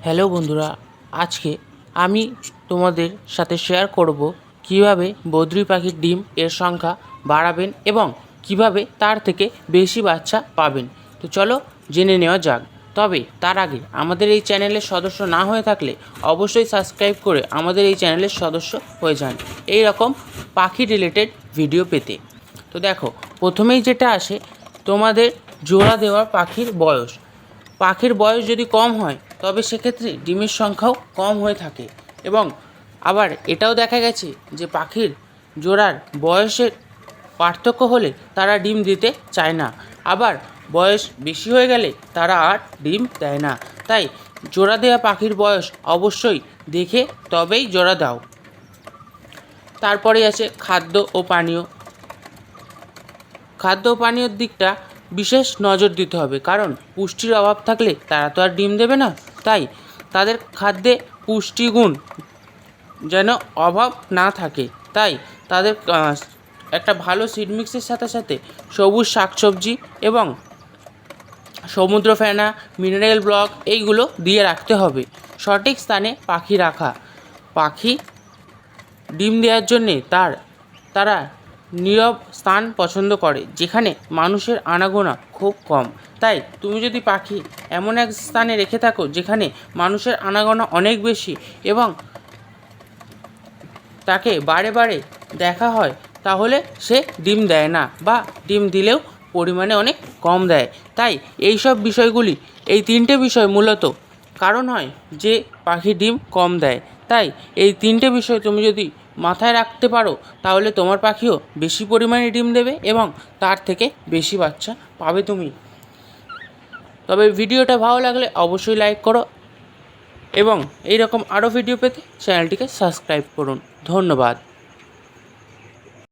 Hello বন্ধুরা, আজকে আমি তোমাদের সাথে শেয়ার করব কিভাবে বদ্রি পাখির ডিম এর সংখ্যা বাড়াবেন এবং কিভাবে তার থেকে বেশি বাচ্চা পাবেন। তো চলো জেনে নেওয়া যাক। তবে তার আগে আমাদের এই চ্যানেলের সদস্য না হয়ে থাকলে অবশ্যই সাবস্ক্রাইব করে আমাদের এই চ্যানেলের সদস্য হয়ে যান এই রকম পাখি রিলেটেড ভিডিও পেতে। তো দেখো, প্রথমেই যেটা আসে তোমাদের জোড়া দেওয়া পাখির বয়স যদি কম হয় তবে সেক্ষেত্রে ডিমের সংখ্যাও কম হয়ে থাকে এবং আবার এটাও দেখা গেছে যে পাখির জোড়ার বয়সের পার্থক্য হলে তারা ডিম দিতে চায় না, আবার বয়স বেশি হয়ে গেলে তারা আর ডিম দেয় না। তাই জোড়া দেওয়া পাখির বয়স অবশ্যই দেখে তবেই জোড়া দাও। তারপরে আছে খাদ্য ও পানীয়র দিকটা বিশেষ নজর দিতে হবে, কারণ পুষ্টির অভাব থাকলে তারা তো আর ডিম দেবে না। তাই তাদের খাদ্যে পুষ্টিগুণ যেন অভাব না থাকে, তাই তাদের একটা ভালো সিড মিক্সের সাথে সাথে সবুজ শাকসবজি এবং সমুদ্র ফেনা, মিনারেল ব্লক এইগুলো দিয়ে রাখতে হবে। সঠিক স্থানে পাখি ডিম দেওয়ার জন্যে তারা নীরব স্থান পছন্দ করে যেখানে মানুষের আনাগোনা খুব কম। তাই তুমি যদি পাখি এমন এক স্থানে রেখে থাকো যেখানে মানুষের আনাগোনা অনেক বেশি এবং তাকে বারে বারে দেখা হয়, তাহলে সে ডিম দেয় না বা ডিম দিলেও পরিমাণে অনেক কম দেয়। তাই এই তিনটে বিষয় মূলত কারণ হয় যে পাখি ডিম কম দেয়। তাই এই তিনটে বিষয় তুমি যদি মাথায় রাখতে পারো তাহলে তোমার পাখিও বেশি পরিমাণে ডিম দেবে এবং তার থেকে বেশি বাচ্চা পাবে তুমি। তবে ভিডিওটা ভালো লাগলে অবশ্যই লাইক করো এবং এই রকম আরও ভিডিও পেতে চ্যানেলটিকে সাবস্ক্রাইব করুন। ধন্যবাদ।